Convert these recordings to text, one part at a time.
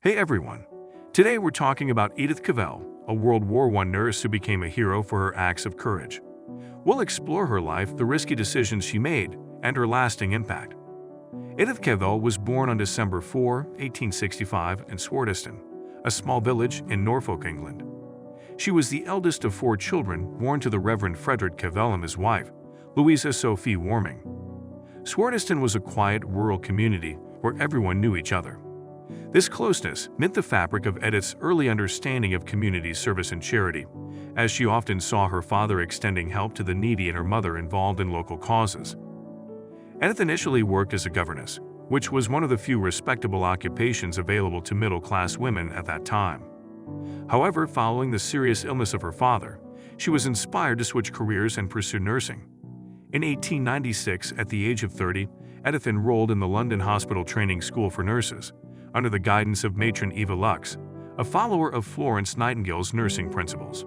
Hey everyone! Today we're talking about Edith Cavell, a World War I nurse who became a hero for her acts of courage. We'll explore her life, the risky decisions she made, and her lasting impact. Edith Cavell was born on December 4, 1865 in Swardeston, a small village in Norfolk, England. She was the eldest of 4 children born to the Reverend Frederick Cavell and his wife, Louisa Sophia Warming. Swardeston was a quiet rural community where everyone knew each other. This closeness knit the fabric of Edith's early understanding of community service and charity, as she often saw her father extending help to the needy and her mother involved in local causes. Edith initially worked as a governess, which was one of the few respectable occupations available to middle-class women at that time. However, following the serious illness of her father, she was inspired to switch careers and pursue nursing. In 1896, at the age of 30, Edith enrolled in the London Hospital Training School for Nurses, under the guidance of matron Eva Lux, a follower of Florence Nightingale's nursing principles.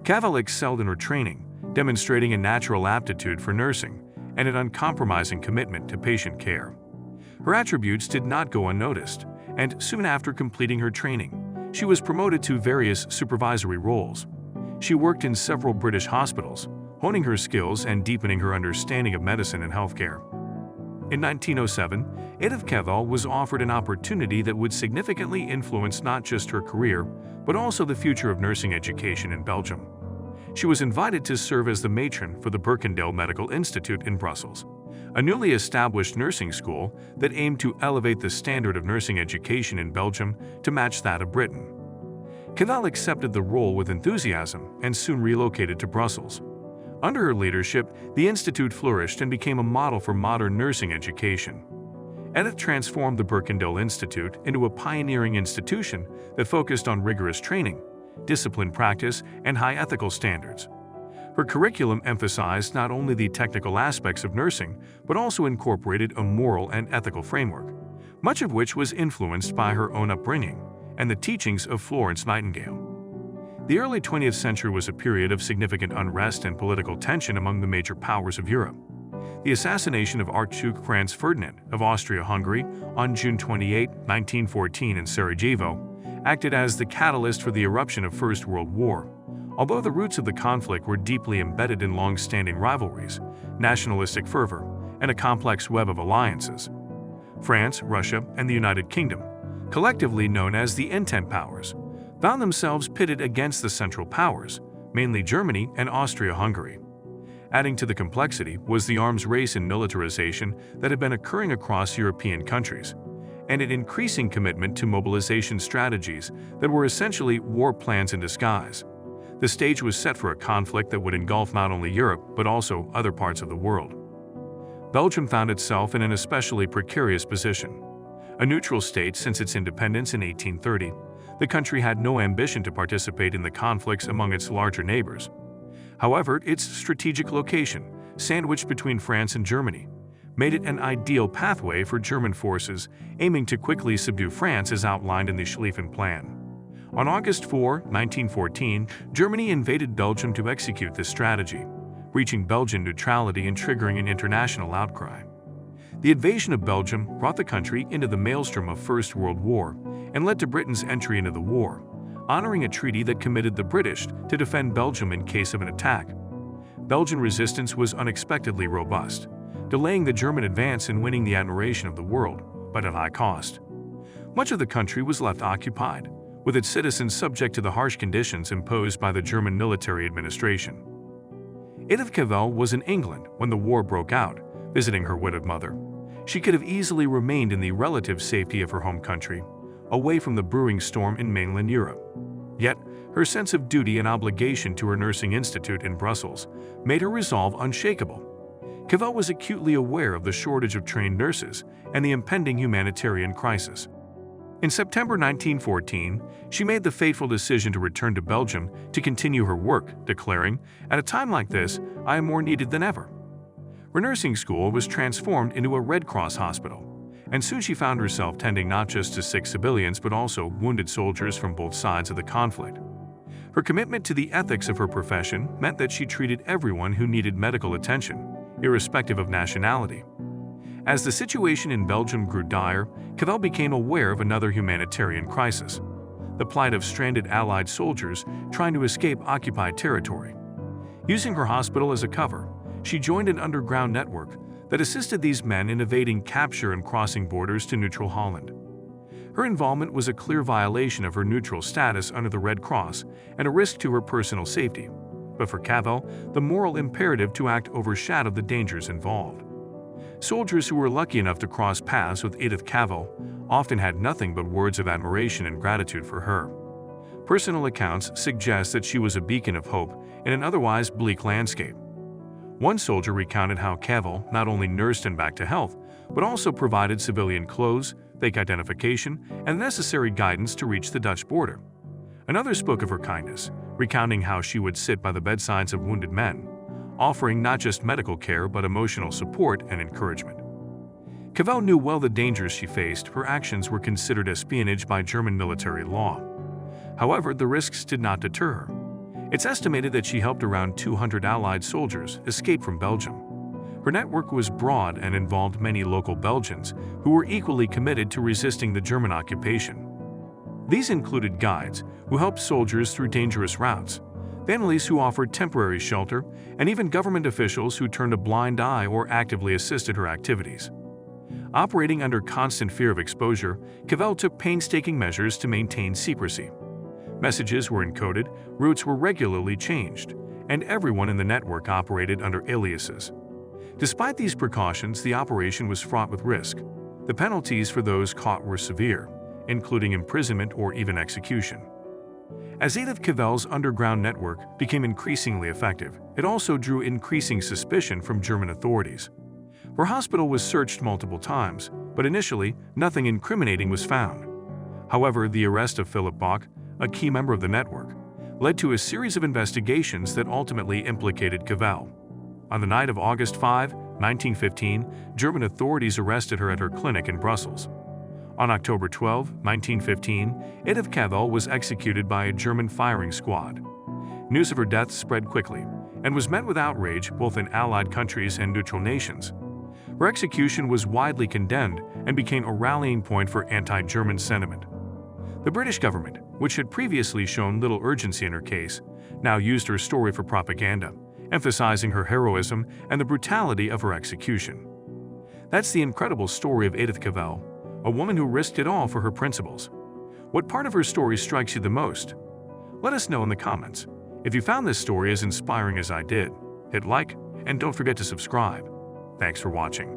Cavell excelled in her training, demonstrating a natural aptitude for nursing and an uncompromising commitment to patient care. Her attributes did not go unnoticed, and soon after completing her training, she was promoted to various supervisory roles. She worked in several British hospitals, honing her skills and deepening her understanding of medicine and healthcare. In 1907, Edith Cavell was offered an opportunity that would significantly influence not just her career, but also the future of nursing education in Belgium. She was invited to serve as the matron for the Berkendale Medical Institute in Brussels, a newly established nursing school that aimed to elevate the standard of nursing education in Belgium to match that of Britain. Cavell accepted the role with enthusiasm and soon relocated to Brussels. Under her leadership, the institute flourished and became a model for modern nursing education. Edith transformed the Berkendale Institute into a pioneering institution that focused on rigorous training, disciplined practice, and high ethical standards. Her curriculum emphasized not only the technical aspects of nursing, but also incorporated a moral and ethical framework, much of which was influenced by her own upbringing and the teachings of Florence Nightingale. The early 20th century was a period of significant unrest and political tension among the major powers of Europe. The assassination of Archduke Franz Ferdinand of Austria-Hungary on June 28, 1914 in Sarajevo acted as the catalyst for the eruption of First World War. Although the roots of the conflict were deeply embedded in long-standing rivalries, nationalistic fervor, and a complex web of alliances, France, Russia, and the United Kingdom, collectively known as the Entente Powers, found themselves pitted against the Central Powers, mainly Germany and Austria-Hungary. Adding to the complexity was the arms race and militarization that had been occurring across European countries, and an increasing commitment to mobilization strategies that were essentially war plans in disguise. The stage was set for a conflict that would engulf not only Europe but also other parts of the world. Belgium found itself in an especially precarious position. A neutral state since its independence in 1830, the country had no ambition to participate in the conflicts among its larger neighbors. However, its strategic location, sandwiched between France and Germany, made it an ideal pathway for German forces aiming to quickly subdue France as outlined in the Schlieffen Plan. On August 4, 1914, Germany invaded Belgium to execute this strategy, breaching Belgian neutrality and triggering an international outcry. The invasion of Belgium brought the country into the maelstrom of First World War and led to Britain's entry into the war, honoring a treaty that committed the British to defend Belgium in case of an attack. Belgian resistance was unexpectedly robust, delaying the German advance and winning the admiration of the world, but at high cost. Much of the country was left occupied, with its citizens subject to the harsh conditions imposed by the German military administration. Edith Cavell was in England when the war broke out, visiting her widowed mother. She could have easily remained in the relative safety of her home country, away from the brewing storm in mainland Europe. Yet, her sense of duty and obligation to her nursing institute in Brussels made her resolve unshakable. Cavell was acutely aware of the shortage of trained nurses and the impending humanitarian crisis. In September 1914, she made the fateful decision to return to Belgium to continue her work, declaring, "At a time like this, I am more needed than ever." Her nursing school was transformed into a Red Cross hospital, and soon she found herself tending not just to sick civilians but also wounded soldiers from both sides of the conflict. Her commitment to the ethics of her profession meant that she treated everyone who needed medical attention, irrespective of nationality. As the situation in Belgium grew dire, Cavell became aware of another humanitarian crisis: the plight of stranded Allied soldiers trying to escape occupied territory. Using her hospital as a cover, she joined an underground network that assisted these men in evading capture and crossing borders to neutral Holland. Her involvement was a clear violation of her neutral status under the Red Cross and a risk to her personal safety. But for Cavell, the moral imperative to act overshadowed the dangers involved. Soldiers who were lucky enough to cross paths with Edith Cavell often had nothing but words of admiration and gratitude for her. Personal accounts suggest that she was a beacon of hope in an otherwise bleak landscape. One soldier recounted how Cavell not only nursed him back to health, but also provided civilian clothes, fake identification, and necessary guidance to reach the Dutch border. Another spoke of her kindness, recounting how she would sit by the bedsides of wounded men, offering not just medical care but emotional support and encouragement. Cavell knew well the dangers she faced. Her actions were considered espionage by German military law. However, the risks did not deter her. It's estimated that she helped around 200 Allied soldiers escape from Belgium. Her network was broad and involved many local Belgians who were equally committed to resisting the German occupation. These included guides who helped soldiers through dangerous routes, families who offered temporary shelter, and even government officials who turned a blind eye or actively assisted her activities. Operating under constant fear of exposure, Cavell took painstaking measures to maintain secrecy. Messages were encoded, routes were regularly changed, and everyone in the network operated under aliases. Despite these precautions, the operation was fraught with risk. The penalties for those caught were severe, including imprisonment or even execution. As Edith Cavell's underground network became increasingly effective, it also drew increasing suspicion from German authorities. Her hospital was searched multiple times, but initially, nothing incriminating was found. However, the arrest of Philip Bach, a key member of the network, led to a series of investigations that ultimately implicated Cavell. On the night of August 5, 1915, German authorities arrested her at her clinic in Brussels. On October 12, 1915, Edith Cavell was executed by a German firing squad. News of her death spread quickly and was met with outrage both in Allied countries and neutral nations. Her execution was widely condemned and became a rallying point for anti-German sentiment. The British government, which had previously shown little urgency in her case, now used her story for propaganda, emphasizing her heroism and the brutality of her execution. That's the incredible story of Edith Cavell, a woman who risked it all for her principles. What part of her story strikes you the most? Let us know in the comments. If you found this story as inspiring as I did, hit like and don't forget to subscribe. Thanks for watching.